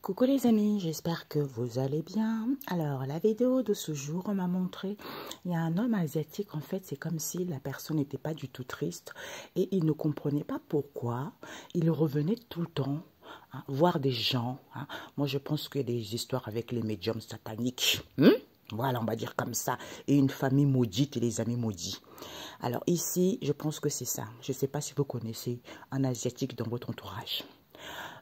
Coucou les amis, j'espère que vous allez bien. Alors, la vidéo de ce jour m'a montré, il y a un homme asiatique, en fait, c'est comme si la personne n'était pas du tout triste et il ne comprenait pas pourquoi. Il revenait tout le temps voir des gens. Moi, je pense qu'il y a des histoires avec les médiums sataniques. Voilà, on va dire comme ça. Et une famille maudite et les amis maudits. Alors ici, je pense que c'est ça. Je ne sais pas si vous connaissez un asiatique dans votre entourage.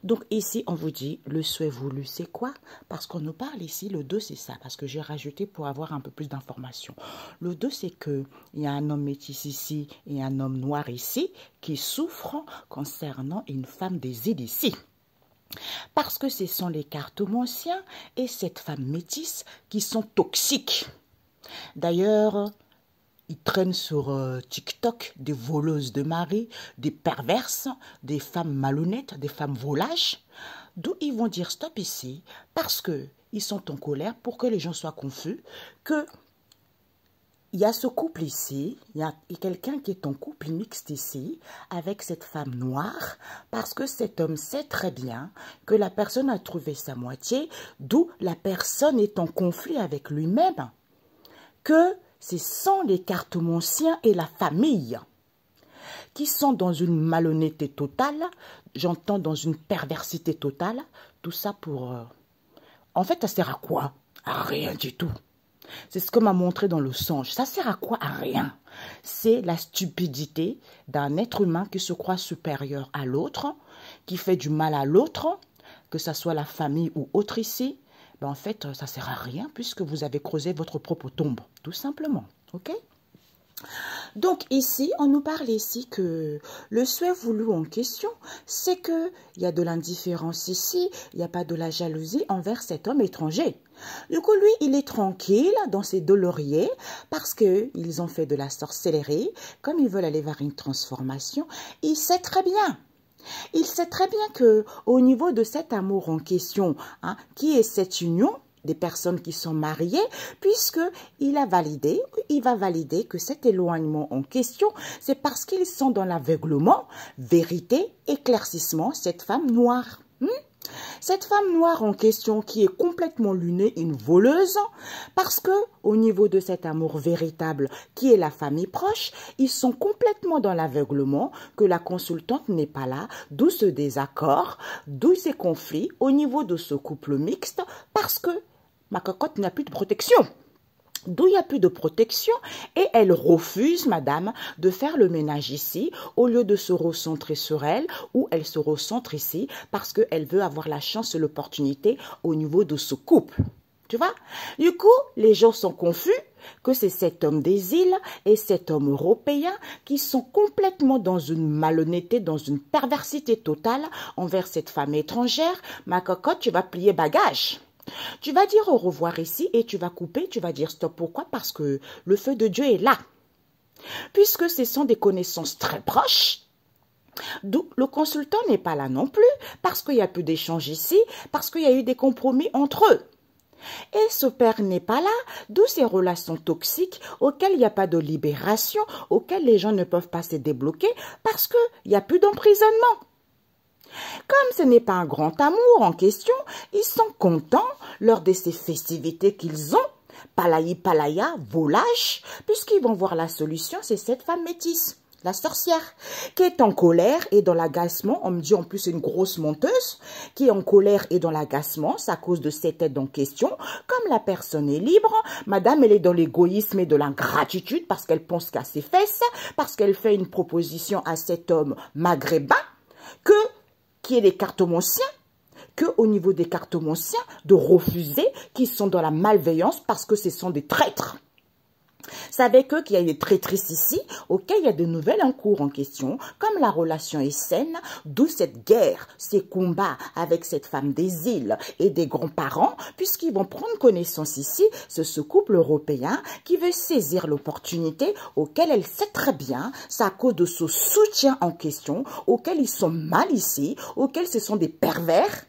Donc ici, on vous dit, le souhait voulu, c'est quoi? Parce qu'on nous parle ici, le 2, c'est ça. Parce que j'ai rajouté pour avoir un peu plus d'informations. Le 2, c'est qu'il y a un homme métis ici et un homme noir ici qui souffrent concernant une femme des îles ici. Parce que ce sont les cartomanciens et cette femme métisse qui sont toxiques. D'ailleurs, ils traînent sur TikTok des voleuses de mari, des perverses, des femmes malhonnêtes, des femmes volages. D'où ils vont dire stop ici, parce qu'ils sont en colère pour que les gens soient confus, que il y a ce couple ici, il y a quelqu'un qui est en couple mixte ici, avec cette femme noire, parce que cet homme sait très bien que la personne a trouvé sa moitié, d'où la personne est en conflit avec lui-même, que ce sont les cartomanciens et la famille qui sont dans une malhonnêteté totale, j'entends dans une perversité totale, tout ça pour... En fait, ça sert à quoi? À rien du tout. C'est ce que m'a montré dans le songe. Ça sert à quoi? À rien. C'est la stupidité d'un être humain qui se croit supérieur à l'autre, qui fait du mal à l'autre, que ce soit la famille ou autre ici. Ben en fait, ça ne sert à rien puisque vous avez creusé votre propre tombe, tout simplement. Ok? Donc ici, on nous parle ici que le souhait voulu en question, c'est qu'il y a de l'indifférence ici, il n'y a pas de la jalousie envers cet homme étranger. Du coup, lui, il est tranquille dans ses deux lauriers parce qu'ils ont fait de la sorcellerie, comme ils veulent aller vers une transformation. Il sait très bien. Il sait très bien que au niveau de cet amour en question, qui est cette union, des personnes qui sont mariées, puisqu'il a validé, il va valider que cet éloignement en question, c'est parce qu'ils sont dans l'aveuglement, vérité, éclaircissement, cette femme noire. Cette femme noire en question qui est complètement lunée, une voleuse, parce que au niveau de cet amour véritable qui est la famille proche, ils sont complètement dans l'aveuglement, que la consultante n'est pas là, d'où ce désaccord, d'où ces conflits au niveau de ce couple mixte, parce que ma cocotte n'a plus de protection. D'où il n'y a plus de protection et elle refuse, madame, de faire le ménage ici au lieu de se recentrer sur elle ou elle se recentre ici parce qu'elle veut avoir la chance et l'opportunité au niveau de ce couple. Tu vois? Du coup, les gens sont confus que c'est cet homme des îles et cet homme européen qui sont complètement dans une malhonnêteté, dans une perversité totale envers cette femme étrangère. Ma cocotte, tu vas plier bagage. Tu vas dire au revoir ici et tu vas couper, tu vas dire stop. Pourquoi? Parce que le feu de Dieu est là. Puisque ce sont des connaissances très proches, d'où le consultant n'est pas là non plus, parce qu'il y a plus d'échanges ici, parce qu'il y a eu des compromis entre eux. Et ce père n'est pas là, d'où ces relations toxiques auxquelles il n'y a pas de libération, auxquelles les gens ne peuvent pas se débloquer, parce qu'il n'y a plus d'emprisonnement. Comme ce n'est pas un grand amour en question, ils sont contents lors de ces festivités qu'ils ont, palayi palaya, volage, puisqu'ils vont voir la solution, c'est cette femme métisse, la sorcière, qui est en colère et dans l'agacement. On me dit en plus c'est une grosse menteuse, qui est en colère et dans l'agacement, c'est à cause de cette aide en question. Comme la personne est libre, madame, elle est dans l'égoïsme et de l'ingratitude parce qu'elle pense qu'à ses fesses, parce qu'elle fait une proposition à cet homme maghrébin, qui est les cartomanciens, qu'au niveau des cartomanciens, de refuser qu'ils sont dans la malveillance parce que ce sont des traîtres. Savez que qu'il y a des traîtrises ici, auxquelles il y a de nouvelles en cours en question, comme la relation est saine, d'où cette guerre, ces combats avec cette femme des îles et des grands-parents, puisqu'ils vont prendre connaissance ici, c'est ce couple européen qui veut saisir l'opportunité auquel elle sait très bien, c'est à cause de ce soutien en question, auquel ils sont mal ici, auquel ce sont des pervers.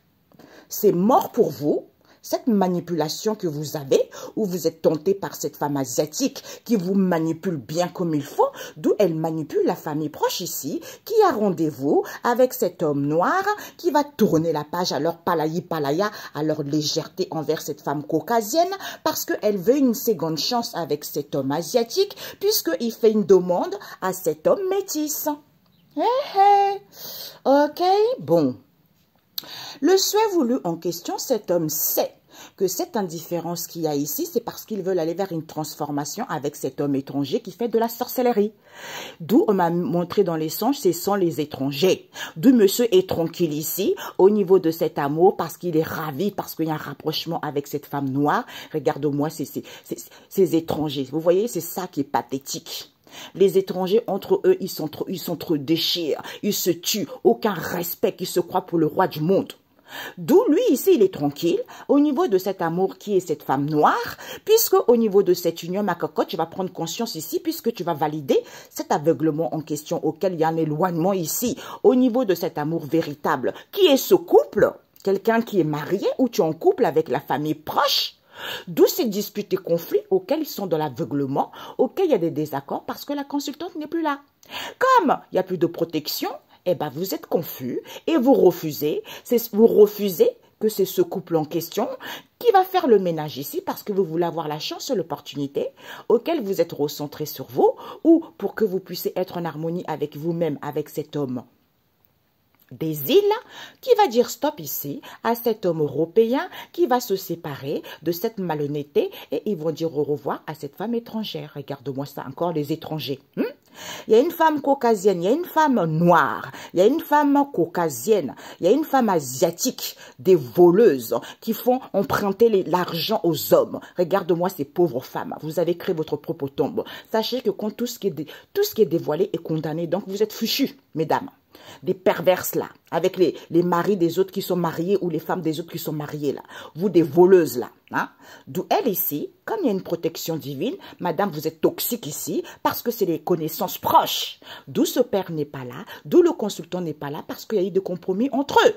C'est mort pour vous. cette manipulation que vous avez, où vous êtes tenté par cette femme asiatique qui vous manipule bien comme il faut, d'où elle manipule la famille proche ici, qui a rendez-vous avec cet homme noir qui va tourner la page à leur palayi palaya, à leur légèreté envers cette femme caucasienne, parce qu'elle veut une seconde chance avec cet homme asiatique, puisqu'il fait une demande à cet homme métis. Ok, bon. Le souhait voulu en question, cet homme sait que cette indifférence qu'il y a ici, c'est parce qu'ils veulent aller vers une transformation avec cet homme étranger qui fait de la sorcellerie. D'où on m'a montré dans les songes, ce sont les étrangers. D'où monsieur est tranquille ici, au niveau de cet amour, parce qu'il est ravi, parce qu'il y a un rapprochement avec cette femme noire. Regarde-moi ces étrangers. Vous voyez, c'est ça qui est pathétique. Les étrangers, entre eux, ils sont trop déchirés, ils se tuent, aucun respect, ils se croient pour le roi du monde. D'où lui, ici, il est tranquille au niveau de cet amour qui est cette femme noire, puisque au niveau de cette union, ma cocotte, tu vas prendre conscience ici, puisque tu vas valider cet aveuglement en question auquel il y a un éloignement ici, au niveau de cet amour véritable. Qui est ce couple? Quelqu'un qui est marié ou tu es en couple avec la famille proche? D'où ces disputes et conflits auxquels ils sont dans l'aveuglement, auxquels il y a des désaccords parce que la consultante n'est plus là. Comme il n'y a plus de protection, eh ben vous êtes confus et vous refusez que c'est ce couple en question qui va faire le ménage ici parce que vous voulez avoir la chance et l'opportunité auquel vous êtes recentré sur vous ou pour que vous puissiez être en harmonie avec vous-même, avec cet homme des îles, qui va dire stop ici à cet homme européen qui va se séparer de cette malhonnêteté et ils vont dire au revoir à cette femme étrangère. Regarde-moi ça encore, les étrangers. Il y a une femme caucasienne, il y a une femme noire, il y a une femme caucasienne, il y a une femme asiatique, des voleuses qui font emprunter l'argent aux hommes. Regarde-moi ces pauvres femmes. Vous avez créé votre propre tombe. Sachez que quand tout ce qui est dévoilé est condamné, donc vous êtes fichus, mesdames. Des perverses là, avec les maris des autres qui sont mariés ou les femmes des autres qui sont mariées là. Vous des voleuses là. Hein? D'où elle ici, comme il y a une protection divine, madame vous êtes toxique ici parce que c'est les connaissances proches. D'où ce père n'est pas là, d'où le consultant n'est pas là parce qu'il y a eu des compromis entre eux.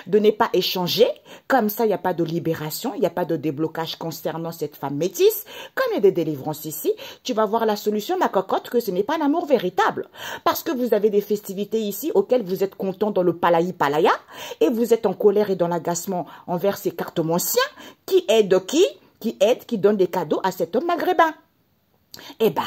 De ne pas échanger, comme ça il n'y a pas de libération, il n'y a pas de déblocage concernant cette femme métisse. Comme il y a des délivrances ici, tu vas voir la solution, ma cocotte, que ce n'est pas un amour véritable. Parce que vous avez des festivités ici auxquelles vous êtes content dans le palayi palaya et vous êtes en colère et dans l'agacement envers ces cartomanciens qui aident qui donnent des cadeaux à cet homme maghrébin. Eh ben,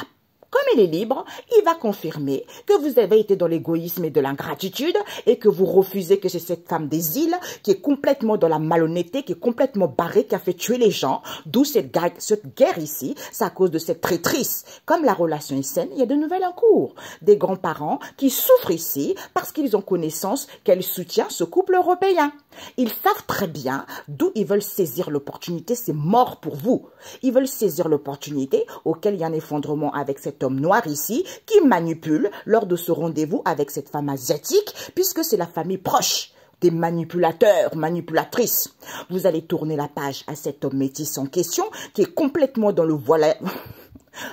comme il est libre, il va confirmer que vous avez été dans l'égoïsme et de l'ingratitude et que vous refusez que c'est cette femme des îles qui est complètement dans la malhonnêteté, qui est complètement barrée, qui a fait tuer les gens. D'où cette guerre ici, c'est à cause de cette traîtrise. Comme la relation est saine, il y a de nouvelles en cours. Des grands-parents qui souffrent ici parce qu'ils ont connaissance qu'elle soutient ce couple européen. Ils savent très bien d'où ils veulent saisir l'opportunité, c'est mort pour vous. Ils veulent saisir l'opportunité auquel il y a un effondrement avec cet homme noir ici qui manipule lors de ce rendez-vous avec cette femme asiatique puisque c'est la famille proche des manipulateurs, manipulatrices. Vous allez tourner la page à cet homme métis en question qui est complètement dans le voilà.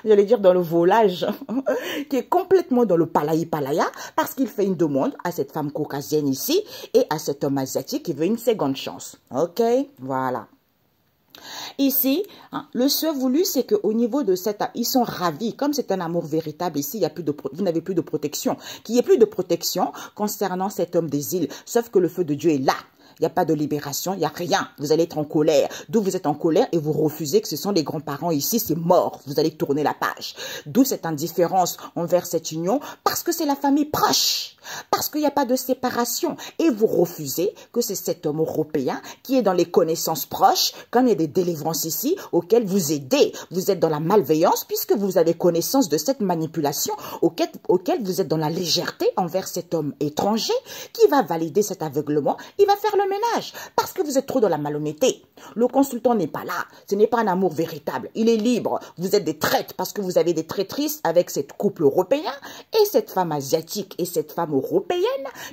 J'allais dire dans le volage, qui est complètement dans le palayi palaya, parce qu'il fait une demande à cette femme caucasienne ici et à cet homme asiatique qui veut une seconde chance. Ok, voilà. Ici, le souhait voulu, c'est qu'au niveau de cette... Ils sont ravis, comme c'est un amour véritable ici, il y a plus de, vous n'avez plus de protection. Qu'il n'y ait plus de protection concernant cet homme des îles, sauf que le feu de Dieu est là. Il n'y a pas de libération, il n'y a rien. Vous allez être en colère. D'où vous êtes en colère et vous refusez que ce sont les grands-parents ici, c'est mort. Vous allez tourner la page. D'où cette indifférence envers cette union, parce que c'est la famille proche. Parce qu'il n'y a pas de séparation. Et vous refusez que c'est cet homme européen qui est dans les connaissances proches, comme il y a des délivrances ici, auxquelles vous aidez. Vous êtes dans la malveillance puisque vous avez connaissance de cette manipulation, auquel vous êtes dans la légèreté envers cet homme étranger qui va valider cet aveuglement. Il va faire le ménage parce que vous êtes trop dans la malhonnêteté. Le consultant n'est pas là. Ce n'est pas un amour véritable. Il est libre. Vous êtes des traites parce que vous avez des traîtrises avec cette couple européen et cette femme asiatique et cette femme européenne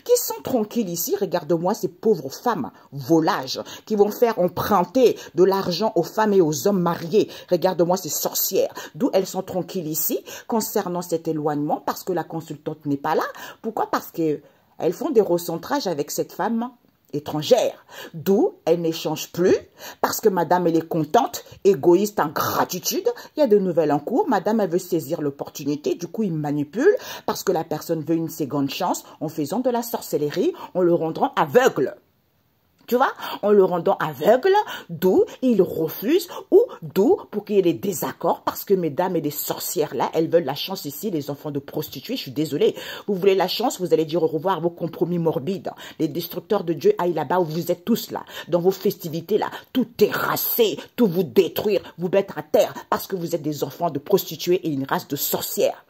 qui sont tranquilles ici. Regarde-moi ces pauvres femmes volages qui vont faire emprunter de l'argent aux femmes et aux hommes mariés. Regarde-moi ces sorcières. D'où elles sont tranquilles ici concernant cet éloignement parce que la consultante n'est pas là. Pourquoi? Parce que elles font des recentrages avec cette femme étrangère. D'où elle n'échange plus parce que madame, elle est contente, égoïste en gratitude. Il y a de nouvelles en cours. Madame, elle veut saisir l'opportunité. Du coup, il manipule parce que la personne veut une seconde chance en faisant de la sorcellerie, en le rendant aveugle. Tu vois, en le rendant aveugle, d'où il refuse, ou d'où pour qu'il y ait des désaccords, parce que mesdames et les sorcières là, elles veulent la chance ici, les enfants de prostituées, je suis désolée. Vous voulez la chance, vous allez dire au revoir à vos compromis morbides. Les destructeurs de Dieu aillent là-bas où vous êtes tous là, dans vos festivités là, tout terrasser, tout vous détruire, vous mettre à terre, parce que vous êtes des enfants de prostituées et une race de sorcières.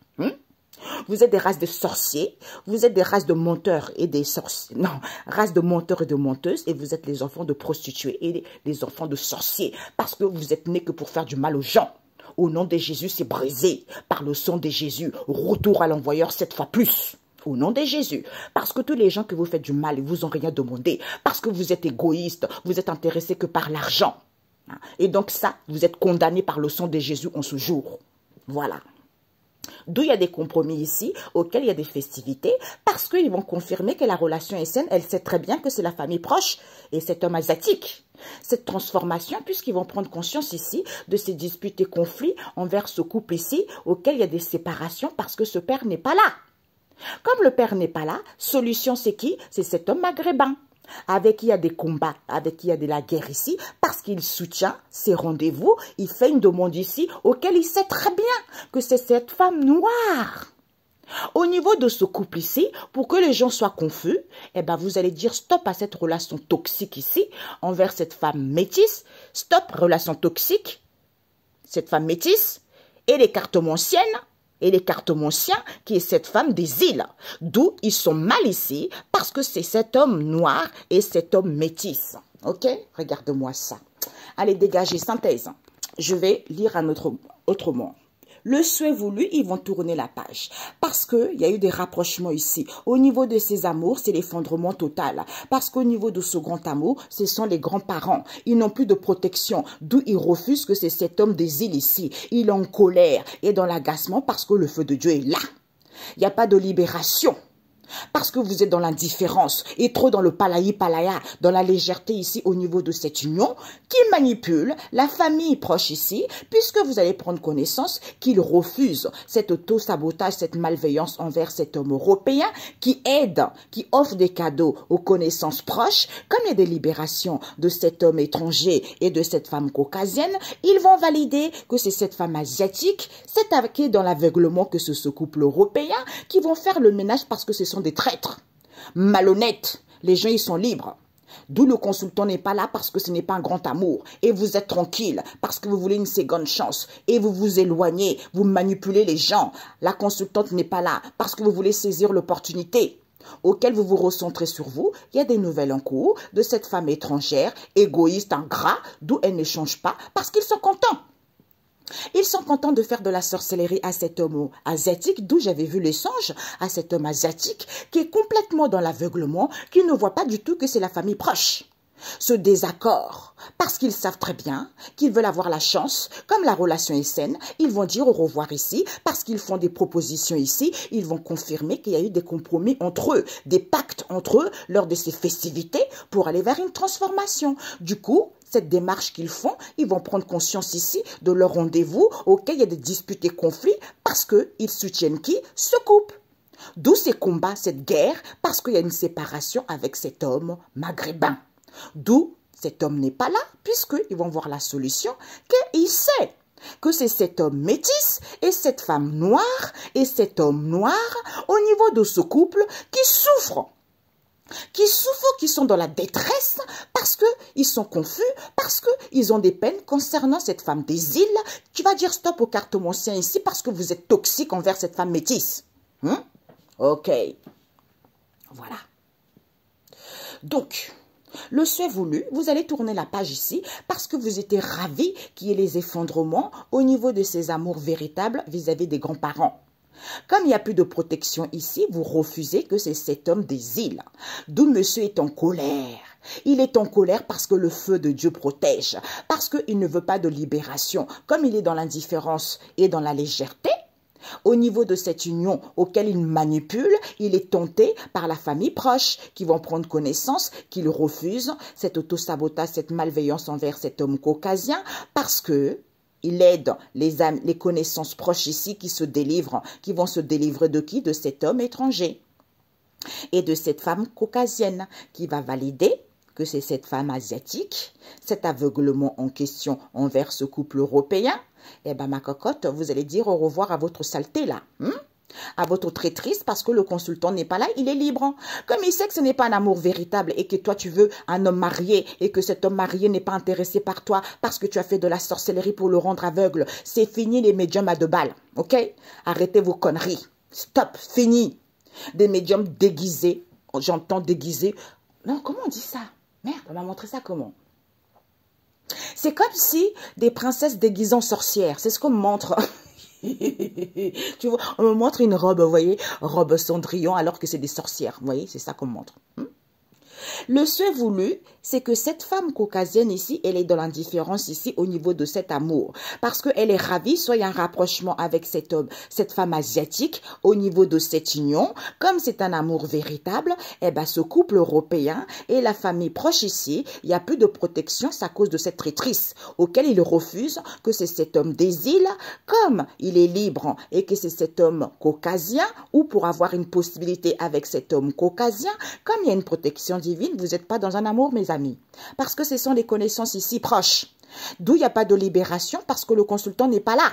Vous êtes des races de sorciers, vous êtes des races de menteurs et des sorciers, non, races de menteurs et de menteuses, et vous êtes les enfants de prostituées et les enfants de sorciers, parce que vous êtes nés que pour faire du mal aux gens. Au nom de Jésus, c'est brisé par le sang de Jésus. Retour à l'envoyeur 7 fois plus. Au nom de Jésus. Parce que tous les gens que vous faites du mal, ils vous ont rien demandé. Parce que vous êtes égoïste, vous êtes intéressé que par l'argent. Et donc ça, vous êtes condamné par le sang de Jésus en ce jour. Voilà. D'où il y a des compromis ici, auxquels il y a des festivités, parce qu'ils vont confirmer que la relation est saine. Elle sait très bien que c'est la famille proche et cet homme asiatique. Cette transformation, puisqu'ils vont prendre conscience ici de ces disputes et conflits envers ce couple ici, auquel il y a des séparations parce que ce père n'est pas là. Comme le père n'est pas là, solution c'est qui? C'est cet homme maghrébin, avec qui il y a des combats, avec qui il y a de la guerre ici, parce qu'il soutient ses rendez-vous, il fait une demande ici, auquel il sait très bien que c'est cette femme noire. Au niveau de ce couple ici, pour que les gens soient confus, eh ben vous allez dire stop à cette relation toxique ici, envers cette femme métisse, stop, relation toxique, cette femme métisse, et les cartomanciennes, et les cartomanciens, qui est cette femme des îles. D'où ils sont mal ici, parce que c'est cet homme noir et cet homme métis. Ok? Regarde-moi ça. Allez, dégagez, synthèse. Je vais lire un autrement. Le souhait voulu, ils vont tourner la page. Parce qu'il y a eu des rapprochements ici. Au niveau de ses amours, c'est l'effondrement total. Parce qu'au niveau de ce grand amour, ce sont les grands-parents. Ils n'ont plus de protection. D'où ils refusent que c'est cet homme des îles ici. Il est en colère et dans l'agacement parce que le feu de Dieu est là. Il n'y a pas de libération. Parce que vous êtes dans l'indifférence et trop dans le palaya, dans la légèreté ici au niveau de cette union qui manipule la famille proche ici, puisque vous allez prendre connaissance qu'il refuse cet auto-sabotage, cette malveillance envers cet homme européen qui aide, qui offre des cadeaux aux connaissances proches. Comme il y a des libérations de cet homme étranger et de cette femme caucasienne, ils vont valider que c'est cette femme asiatique, c'est qui est dans l'aveuglement que ce couple européen qui vont faire le ménage parce que ce sont des traîtres, malhonnêtes. Les gens, ils sont libres. D'où le consultant n'est pas là parce que ce n'est pas un grand amour. Et vous êtes tranquille parce que vous voulez une seconde chance. Et vous vous éloignez, vous manipulez les gens. La consultante n'est pas là parce que vous voulez saisir l'opportunité auquel vous vous recentrez sur vous. Il y a des nouvelles en cours de cette femme étrangère, égoïste, ingrat, d'où elle ne change pas parce qu'ils sont contents. Ils sont contents de faire de la sorcellerie à cet homme asiatique, d'où j'avais vu les songes, à cet homme asiatique qui est complètement dans l'aveuglement, qui ne voit pas du tout que c'est la famille proche. Ce désaccord, parce qu'ils savent très bien qu'ils veulent avoir la chance, comme la relation est saine, ils vont dire au revoir ici, parce qu'ils font des propositions ici, ils vont confirmer qu'il y a eu des compromis entre eux, des pactes entre eux lors de ces festivités pour aller vers une transformation. Du coup, cette démarche qu'ils font, ils vont prendre conscience ici de leur rendez-vous auquel il y a des disputes et conflits parce qu'ils soutiennent qui? Ce couple. D'où ces combats, cette guerre, parce qu'il y a une séparation avec cet homme maghrébin. D'où cet homme n'est pas là, puisqu'ils vont voir la solution, qu'il sait que c'est cet homme métis et cette femme noire et cet homme noir au niveau de ce couple qui souffrent, qui sont dans la détresse parce qu'ils sont confus, parce qu'ils ont des peines concernant cette femme des îles. Tu vas dire stop au cartomancien ici parce que vous êtes toxique envers cette femme métisse. Ok. Voilà. Donc, le souhait voulu, vous allez tourner la page ici parce que vous étiez ravis qu'il y ait les effondrements au niveau de ces amours véritables vis-à-vis des grands-parents. Comme il n'y a plus de protection ici, vous refusez que c'est cet homme des îles. D'où monsieur est en colère. Il est en colère parce que le feu de Dieu protège, parce qu'il ne veut pas de libération. Comme il est dans l'indifférence et dans la légèreté, Au niveau de cette union auquel il manipule, il est tenté par la famille proche qui vont prendre connaissance qu'il refuse cet autosabotage, cette malveillance envers cet homme caucasien parce que il aide les connaissances proches ici qui se délivrent, qui vont se délivrer de qui? De cet homme étranger et de cette femme caucasienne qui va valider que c'est cette femme asiatique, cet aveuglement en question envers ce couple européen. Eh bien, ma cocotte, vous allez dire au revoir à votre saleté là, à votre traîtrise, parce que le consultant n'est pas là, il est libre. Comme il sait que ce n'est pas un amour véritable et que toi tu veux un homme marié et que cet homme marié n'est pas intéressé par toi parce que tu as fait de la sorcellerie pour le rendre aveugle, c'est fini les médiums à 2 balles, ok? Arrêtez vos conneries. Stop, fini. Des médiums déguisés, j'entends déguisés. Non, comment on dit ça? Merde, on m'a montré ça comment? C'est comme si des princesses déguisées en sorcières, c'est ce qu'on me montre. Tu vois, on me montre une robe, vous voyez, robe Cendrillon, alors que c'est des sorcières. Vous voyez, c'est ça qu'on me montre. Le souhait voulu, c'est que cette femme caucasienne ici, elle est dans l'indifférence ici au niveau de cet amour. Parce qu'elle est ravie, soit il y a un rapprochement avec cet homme, cette femme asiatique, au niveau de cette union. Comme c'est un amour véritable, eh ben, ce couple européen et la famille proche ici, il n'y a plus de protection, c'est à cause de cette traîtrise auquel il refuse que c'est cet homme des îles, comme il est libre et que c'est cet homme caucasien, ou pour avoir une possibilité avec cet homme caucasien, comme il y a une protection divine, vous n'êtes pas dans un amour, mes amis. Parce que ce sont des connaissances ici proches. D'où il n'y a pas de libération parce que le consultant n'est pas là.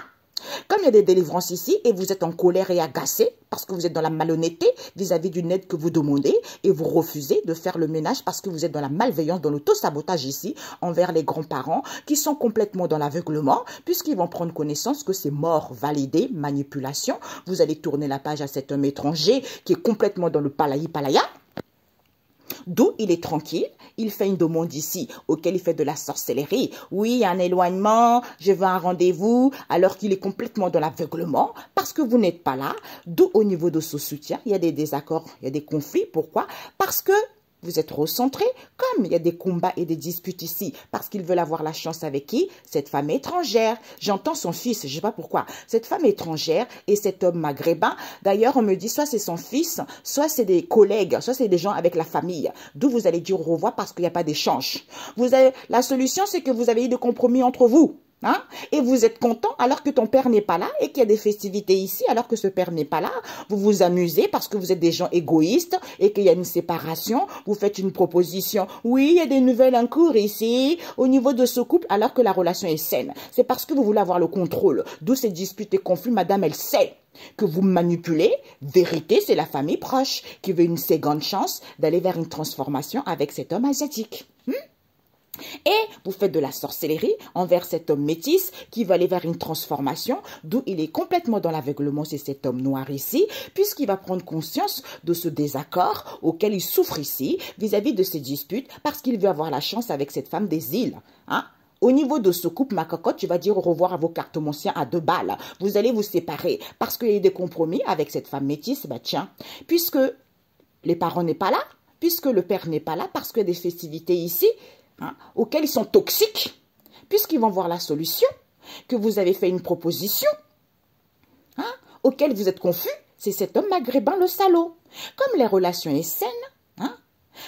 Comme il y a des délivrances ici et vous êtes en colère et agacé parce que vous êtes dans la malhonnêteté vis-à-vis d'une aide que vous demandez et vous refusez de faire le ménage parce que vous êtes dans la malveillance, dans l'auto-sabotage ici envers les grands-parents qui sont complètement dans l'aveuglement puisqu'ils vont prendre connaissance que c'est mort, validé, manipulation. Vous allez tourner la page à cet homme étranger qui est complètement dans le palaya. D'où il est tranquille, il fait une demande ici, auquel il fait de la sorcellerie. Oui, il y a un éloignement, je veux un rendez-vous, alors qu'il est complètement dans l'aveuglement, parce que vous n'êtes pas là. D'où au niveau de ce soutien, il y a des désaccords, il y a des conflits. Pourquoi? Parce que vous êtes recentré, comme il y a des combats et des disputes ici, parce qu'ils veulent avoir la chance avec qui? Cette femme étrangère. J'entends son fils, je ne sais pas pourquoi. Cette femme étrangère et cet homme maghrébin, d'ailleurs, on me dit soit c'est son fils, soit c'est des collègues, soit c'est des gens avec la famille. D'où vous allez dire au revoir parce qu'il n'y a pas d'échange. La solution, c'est que vous avez eu des compromis entre vous. Hein? Et vous êtes content alors que ton père n'est pas là et qu'il y a des festivités ici alors que ce père n'est pas là. Vous vous amusez parce que vous êtes des gens égoïstes et qu'il y a une séparation. Vous faites une proposition. Oui, il y a des nouvelles en cours ici au niveau de ce couple alors que la relation est saine. C'est parce que vous voulez avoir le contrôle. D'où ces disputes et conflits. Madame, elle sait que vous manipulez. Vérité, c'est la famille proche qui veut une seconde chance d'aller vers une transformation avec cet homme asiatique. Et vous faites de la sorcellerie envers cet homme métis qui va aller vers une transformation, d'où il est complètement dans l'aveuglement, c'est cet homme noir ici, puisqu'il va prendre conscience de ce désaccord auquel il souffre ici, vis-à-vis de ces disputes, parce qu'il veut avoir la chance avec cette femme des îles. Hein? Au niveau de ce couple, ma cocotte, tu vas dire au revoir à vos cartomanciens à 2 balles. Vous allez vous séparer parce qu'il y a eu des compromis avec cette femme métisse. Bah tiens, puisque les parents n'est pas là, puisque le père n'est pas là, parce qu'il y a des festivités ici, auxquels ils sont toxiques, puisqu'ils vont voir la solution, que vous avez fait une proposition, auquel vous êtes confus, c'est cet homme maghrébin, le salaud. Comme la relation est saine,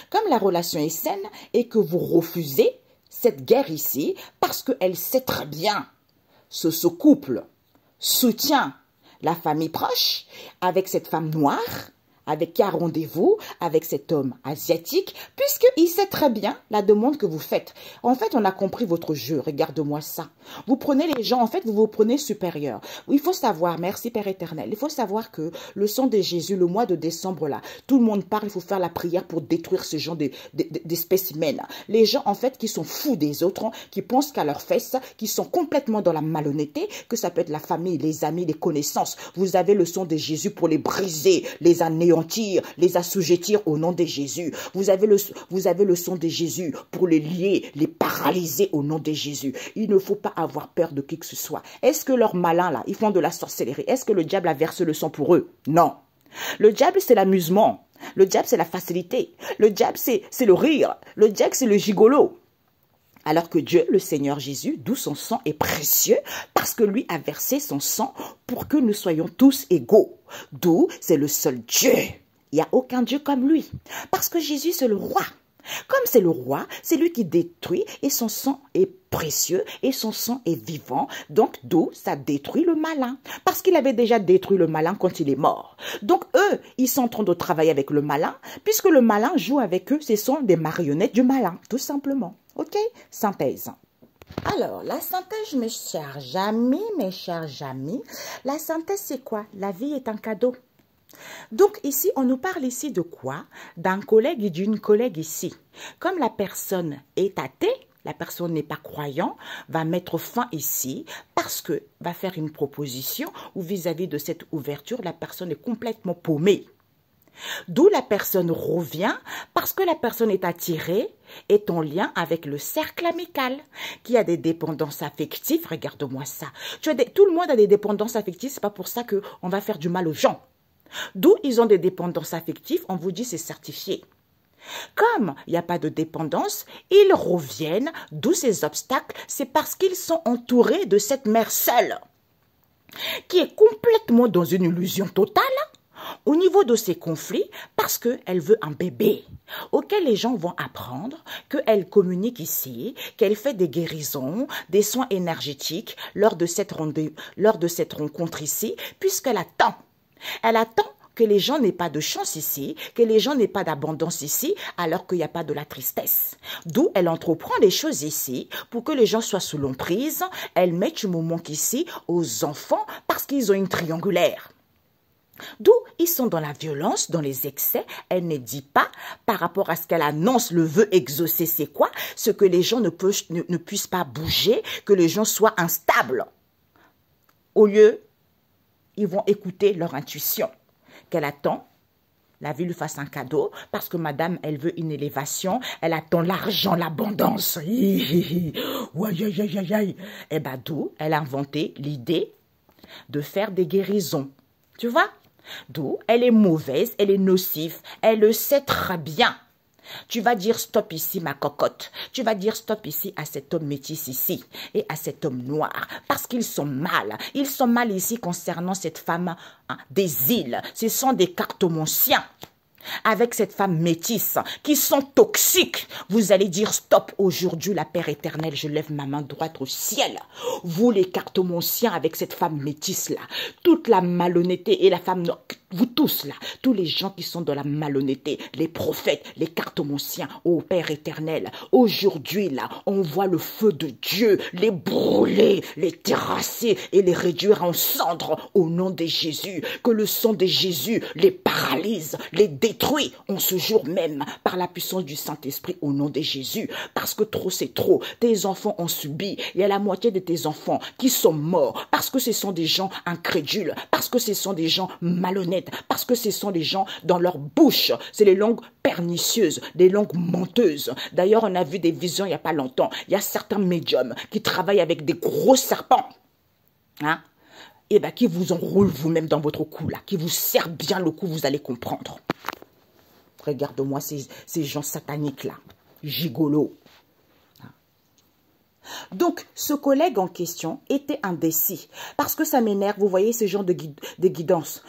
comme la relation est saine et que vous refusez cette guerre ici, parce qu'elle sait très bien, ce couple soutient la famille proche avec cette femme noire, avec qui a rendez-vous avec cet homme asiatique, puisqu'il sait très bien la demande que vous faites. En fait, on a compris votre jeu. Regarde-moi ça. Vous prenez les gens, en fait, vous vous prenez supérieurs. Il faut savoir, merci Père éternel, il faut savoir que le sang de Jésus, le mois de décembre, là, tout le monde parle, il faut faire la prière pour détruire ce genre d'espèces humaines. Les gens, en fait, qui sont fous des autres, qui pensent qu'à leurs fesses, qui sont complètement dans la malhonnêteté, que ça peut être la famille, les amis, les connaissances. Vous avez le sang de Jésus pour les briser, les anéantir, les assujettir au nom de Jésus. Vous avez le sang de Jésus pour les lier, les paralyser au nom de Jésus. Il ne faut pas avoir peur de qui que ce soit. Est-ce que leurs malins là, ils font de la sorcellerie? Est-ce que le diable a versé le sang pour eux? Non. Le diable, c'est l'amusement. Le diable, c'est la facilité. Le diable, c'est le rire. Le diable, c'est le gigolo. Alors que Dieu, le Seigneur Jésus, d'où son sang est précieux, parce que lui a versé son sang pour que nous soyons tous égaux. D'où c'est le seul Dieu. Il n'y a aucun Dieu comme lui. Parce que Jésus, c'est le roi. Comme c'est le roi, c'est lui qui détruit et son sang est précieux et son sang est vivant. Donc, d'où ça détruit le malin. Parce qu'il avait déjà détruit le malin quand il est mort. Donc, eux, ils sont en train de travailler avec le malin, puisque le malin joue avec eux. Ce sont des marionnettes du malin, tout simplement. Ok? Synthèse. Alors, la synthèse, mes chers amis, la synthèse, c'est quoi? La vie est un cadeau. Donc ici, on nous parle ici de quoi? D'un collègue et d'une collègue ici. Comme la personne est athée, la personne n'est pas croyant, va mettre fin ici parce que va faire une proposition où vis-à-vis de cette ouverture, la personne est complètement paumée. D'où la personne revient parce que la personne est attirée, est en lien avec le cercle amical, qui a des dépendances affectives. Regarde-moi ça. Tout le monde a des dépendances affectives, c'est pas pour ça qu'on va faire du mal aux gens. D'où ils ont des dépendances affectives, on vous dit c'est certifié. Comme il n'y a pas de dépendance, ils reviennent, d'où ces obstacles, c'est parce qu'ils sont entourés de cette mère seule, qui est complètement dans une illusion totale au niveau de ces conflits, parce qu'elle veut un bébé, auquel les gens vont apprendre qu'elle communique ici, qu'elle fait des guérisons, des soins énergétiques lors de cette rencontre ici, puisqu'elle attend. Elle attend que les gens n'aient pas de chance ici, que les gens n'aient pas d'abondance ici, alors qu'il n'y a pas de la tristesse. D'où elle entreprend les choses ici, pour que les gens soient sous l'emprise. Elle met du moment ici aux enfants, parce qu'ils ont une triangulaire. D'où ils sont dans la violence, dans les excès. Elle ne dit pas par rapport à ce qu'elle annonce, le vœu exaucé, c'est quoi? Ce que les gens ne puissent pas bouger, que les gens soient instables. Au lieu, ils vont écouter leur intuition. Qu'elle attend, la vie lui fasse un cadeau, parce que madame, elle veut une élévation, elle attend l'argent, l'abondance. Et bien d'où elle a inventé l'idée de faire des guérisons. Tu vois? D'où elle est mauvaise, elle est nocive, elle le sait très bien. Tu vas dire stop ici, ma cocotte. Tu vas dire stop ici à cet homme métis ici et à cet homme noir. Parce qu'ils sont mal. Ils sont mal ici concernant cette femme des îles. Ce sont des cartomanciens. Avec cette femme métisse, qui sont toxiques. Vous allez dire stop aujourd'hui, la Père éternelle, je lève ma main droite au ciel. Vous les cartomanciens avec cette femme métisse là, toute la malhonnêteté et la femme, vous tous là, tous les gens qui sont dans la malhonnêteté, les prophètes, les cartomanciens, ô Père éternel, aujourd'hui là, on voit le feu de Dieu les brûler, les terrasser et les réduire en cendres au nom de Jésus. Que le sang de Jésus les paralyse, les détruit en ce jour même par la puissance du Saint-Esprit au nom de Jésus. Parce que trop c'est trop. Tes enfants ont subi. Il y a la moitié de tes enfants qui sont morts parce que ce sont des gens incrédules, parce que ce sont des gens malhonnêtes, parce que ce sont des gens dans leur bouche. C'est les langues pernicieuses, des langues menteuses. D'ailleurs, on a vu des visions il n'y a pas longtemps. Il y a certains médiums qui travaillent avec des gros serpents. Hein? Et bien, qui vous enroulent vous-même dans votre cou, là, qui vous serrent bien le cou, vous allez comprendre. Regarde-moi ces gens sataniques-là, gigolos. Donc, ce collègue en question était indécis. Parce que ça m'énerve, vous voyez, ce genre de guidance.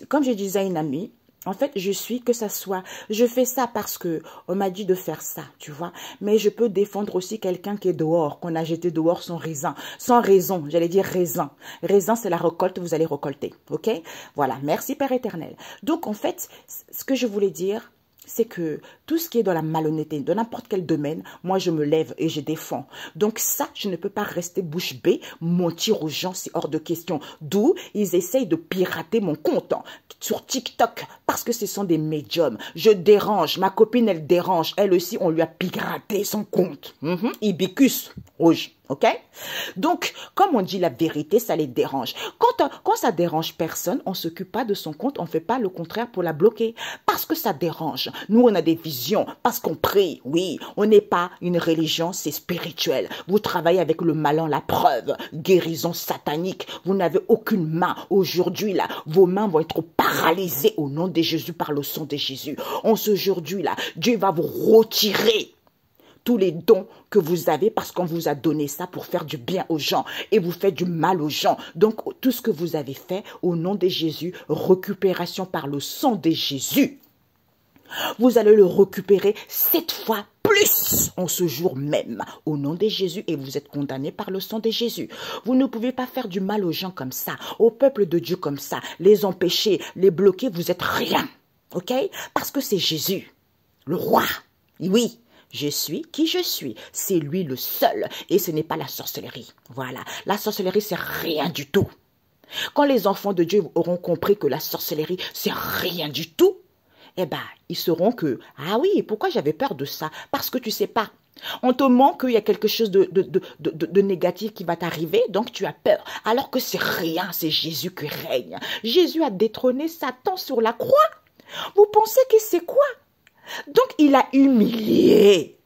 Comme je disais à une amie, en fait, je fais ça parce que on m'a dit de faire ça, tu vois. Mais je peux défendre aussi quelqu'un qui est dehors, qu'on a jeté dehors sans raison, j'allais dire raisin. Raisin, c'est la récolte, vous allez récolter, ok? Voilà, merci Père éternel. Donc, en fait, ce que je voulais dire, c'est que tout ce qui est dans la malhonnêteté, dans n'importe quel domaine, moi je me lève et je défends. Donc ça, je ne peux pas rester bouche bée, mentir aux gens, c'est hors de question. D'où ils essayent de pirater mon compte sur TikTok, parce que ce sont des médiums. Je dérange, ma copine elle dérange, elle aussi on lui a piraté son compte. Hibicus rouge. Ok? Donc, comme on dit la vérité, ça les dérange. Quand ça dérange personne, on ne s'occupe pas de son compte, on ne fait pas le contraire pour la bloquer. Parce que ça dérange. Nous, on a des visions, parce qu'on prie. Oui, on n'est pas une religion, c'est spirituel. Vous travaillez avec le malin, la preuve. Guérison satanique. Vous n'avez aucune main. Aujourd'hui, là, vos mains vont être paralysées au nom de Jésus, par le sang de Jésus. En ce jour-là, Dieu va vous retirer tous les dons que vous avez parce qu'on vous a donné ça pour faire du bien aux gens et vous faites du mal aux gens. Donc, tout ce que vous avez fait au nom de Jésus, récupération par le sang de Jésus. Vous allez le récupérer 7 fois plus en ce jour même, au nom de Jésus, et vous êtes condamné par le sang de Jésus. Vous ne pouvez pas faire du mal aux gens comme ça, au peuple de Dieu comme ça, les empêcher, les bloquer, vous êtes rien, ok? Parce que c'est Jésus, le roi, oui. Je suis qui je suis. C'est lui le seul. Et ce n'est pas la sorcellerie. Voilà. La sorcellerie, c'est rien du tout. Quand les enfants de Dieu auront compris que la sorcellerie, c'est rien du tout, eh bien, ils sauront que, ah oui, pourquoi j'avais peur de ça? Parce que tu sais pas. On te ment qu'il y a quelque chose de négatif qui va t'arriver, donc tu as peur. Alors que c'est rien, c'est Jésus qui règne. Jésus a détrôné Satan sur la croix. Vous pensez que c'est quoi? Donc, il a humilié.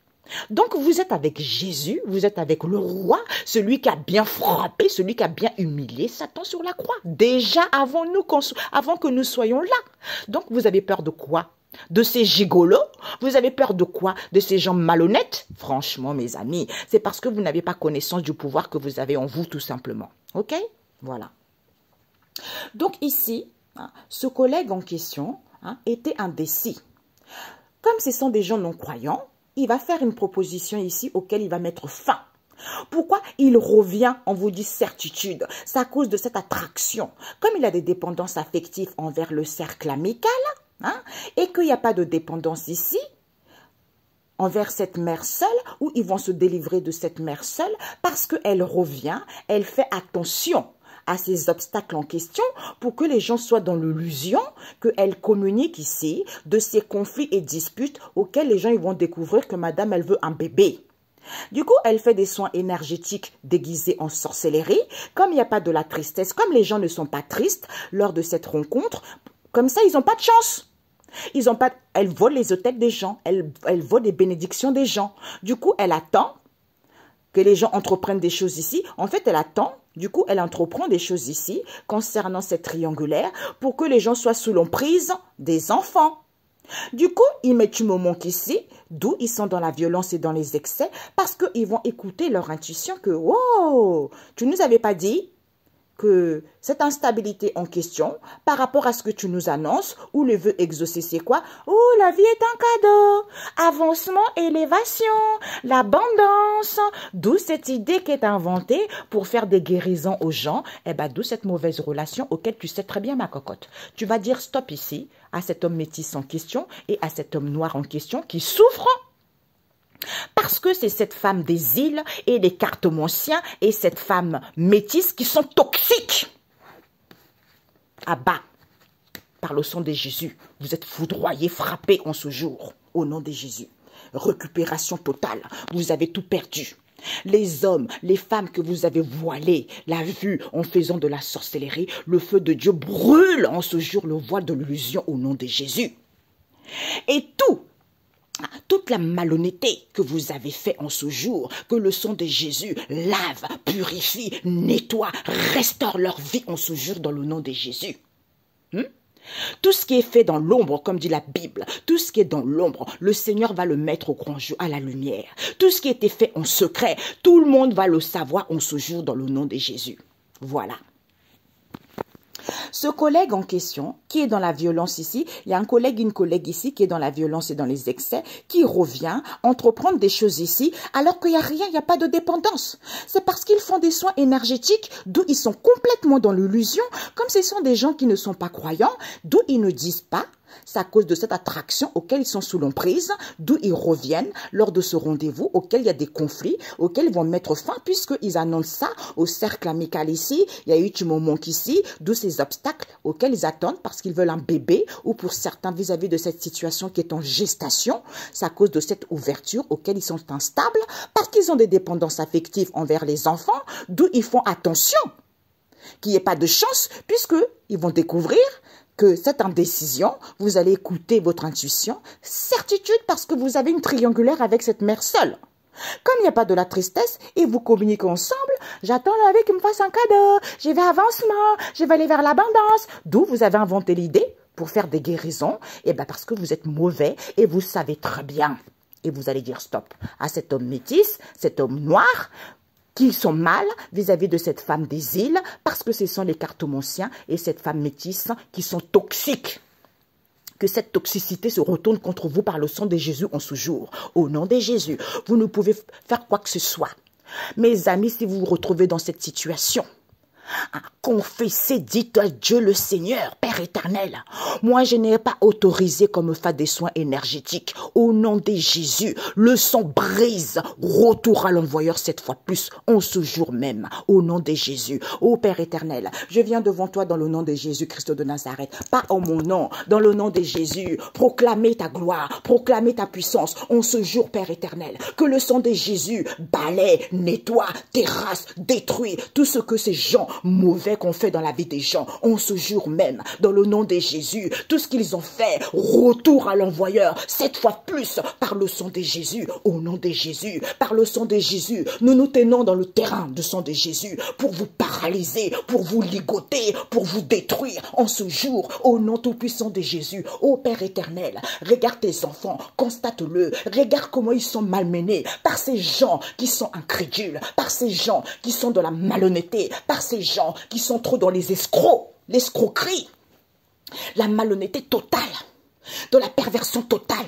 Donc, vous êtes avec Jésus, vous êtes avec le roi, celui qui a bien frappé, celui qui a bien humilié Satan sur la croix. Déjà avant que nous soyons là. Donc, vous avez peur de quoi? De ces gigolos? Vous avez peur de quoi? De ces gens malhonnêtes? Franchement, mes amis, c'est parce que vous n'avez pas connaissance du pouvoir que vous avez en vous, tout simplement. Ok? Voilà. Donc, ici, ce collègue en question était indécis. Comme ce sont des gens non-croyants, il va faire une proposition ici auquel il va mettre fin. Pourquoi il revient, on vous dit certitude? C'est à cause de cette attraction. Comme il a des dépendances affectives envers le cercle amical, et qu'il n'y a pas de dépendance ici, envers cette mère seule, où ils vont se délivrer de cette mère seule, parce qu'elle revient, elle fait attention à ces obstacles en question pour que les gens soient dans l'illusion qu'elle communique ici de ces conflits et disputes auxquels les gens ils vont découvrir que madame, elle veut un bébé. Du coup, elle fait des soins énergétiques déguisés en sorcellerie. Comme il n'y a pas de la tristesse, comme les gens ne sont pas tristes lors de cette rencontre, comme ça, ils n'ont pas de chance. Elle vole les hôtels des gens, elle vole les bénédictions des gens. Du coup, elle attend que les gens entreprennent des choses ici. En fait, elle attend. Du coup, elle entreprend des choses ici concernant cette triangulaire pour que les gens soient sous l'emprise des enfants. Du coup, ils mettent du moment qu'ici, d'où ils sont dans la violence et dans les excès, parce qu'ils vont écouter leur intuition que, wow, tu nous avais pas dit que cette instabilité en question, par rapport à ce que tu nous annonces, ou le vœu exaucé, c'est quoi? Oh, la vie est un cadeau, avancement, élévation, l'abondance, d'où cette idée qui est inventée pour faire des guérisons aux gens, eh ben, d'où cette mauvaise relation auquel tu sais très bien, ma cocotte. Tu vas dire stop ici à cet homme métis en question et à cet homme noir en question qui souffre. Parce que c'est cette femme des îles et les cartomanciens et cette femme métisse qui sont toxiques. À bas, par le sang de Jésus, vous êtes foudroyés, frappés en ce jour, au nom de Jésus. Récupération totale, vous avez tout perdu. Les hommes, les femmes que vous avez voilés, la vue en faisant de la sorcellerie, le feu de Dieu brûle en ce jour le voile de l'illusion au nom de Jésus. Et toute la malhonnêteté que vous avez fait en ce jour, que le sang de Jésus lave, purifie, nettoie, restaure leur vie en ce jour dans le nom de Jésus. Tout ce qui est fait dans l'ombre, comme dit la Bible, tout ce qui est dans l'ombre, le Seigneur va le mettre au grand jour, à la lumière. Tout ce qui a été fait en secret, tout le monde va le savoir en ce jour dans le nom de Jésus. Voilà. Ce collègue en question, qui est dans la violence ici, il y a un collègue, une collègue ici qui est dans la violence et dans les excès, qui revient entreprendre des choses ici, alors qu'il n'y a rien, il n'y a pas de dépendance. C'est parce qu'ils font des soins énergétiques, d'où ils sont complètement dans l'illusion, comme ce sont des gens qui ne sont pas croyants, d'où ils ne disent pas. C'est à cause de cette attraction auquel ils sont sous l'emprise, d'où ils reviennent lors de ce rendez-vous auquel il y a des conflits, auxquels ils vont mettre fin puisqu'ils annoncent ça au cercle amical ici. Il y a eu du moment qu'ici, d'où ces obstacles auxquels ils attendent parce qu'ils veulent un bébé ou pour certains vis-à-vis de cette situation qui est en gestation. C'est à cause de cette ouverture auquel ils sont instables parce qu'ils ont des dépendances affectives envers les enfants, d'où ils font attention qu'il n'y ait pas de chance puisqu'ils vont découvrir que cette indécision, vous allez écouter votre intuition, certitude parce que vous avez une triangulaire avec cette mère seule. Comme il n'y a pas de la tristesse et vous communiquez ensemble, j'attends avec qu'il me fasse un cadeau, je vais avancement, je vais aller vers l'abondance. D'où vous avez inventé l'idée pour faire des guérisons, et bien parce que vous êtes mauvais et vous savez très bien Et vous allez dire stop à cet homme métis, cet homme noir, qui sont mal vis-à-vis de cette femme des îles, parce que ce sont les cartomanciens et cette femme métisse qui sont toxiques. Que cette toxicité se retourne contre vous par le sang de Jésus en ce jour. Au nom de Jésus, vous ne pouvez faire quoi que ce soit. Mes amis, si vous vous retrouvez dans cette situation, confessez, dites à Dieu le Seigneur, Père éternel, moi je n'ai pas autorisé qu'on me fasse des soins énergétiques. Au nom de Jésus, le sang brise, retour à l'envoyeur cette fois plus, en ce jour même, au nom de Jésus. Ô Père éternel, je viens devant toi dans le nom de Jésus Christ de Nazareth, pas en mon nom, dans le nom de Jésus, proclamer ta gloire, proclamer ta puissance, en ce jour, Père éternel, que le sang de Jésus balaie, nettoie, terrasse, détruit tout ce que ces gens mauvais qu'on fait dans la vie des gens, en ce jour même, dans le nom de Jésus, tout ce qu'ils ont fait, retour à l'envoyeur, 7 fois plus, par le sang de Jésus, au nom de Jésus, par le sang de Jésus, nous nous tenons dans le terrain du sang de Jésus, pour vous paralyser, pour vous ligoter, pour vous détruire, en ce jour, au nom tout-puissant de Jésus, ô Père éternel, regarde tes enfants, constate-le, regarde comment ils sont malmenés, par ces gens qui sont incrédules, par ces gens qui sont de la malhonnêteté, par ces gens qui sont trop dans les escrocs, l'escroquerie, la malhonnêteté totale, de la perversion totale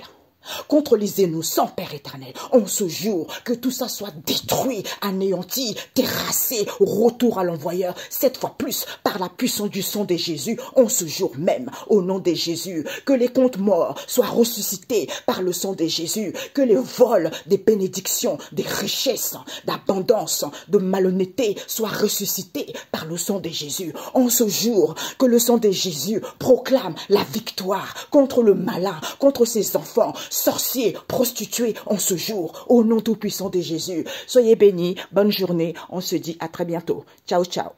contre les innocents, Père éternel. En ce jour, que tout ça soit détruit, anéanti, terrassé, retour à l'envoyeur, 7 fois plus par la puissance du sang de Jésus, en ce jour même, au nom de Jésus, que les comptes morts soient ressuscités par le sang de Jésus, que les vols des bénédictions, des richesses, d'abondance, de malhonnêteté soient ressuscités par le sang de Jésus. En ce jour, que le sang de Jésus proclame la victoire contre le malin, contre ses enfants, sorciers, prostituées, en ce jour, au nom tout-puissant de Jésus. Soyez bénis, bonne journée, on se dit à très bientôt. Ciao, ciao.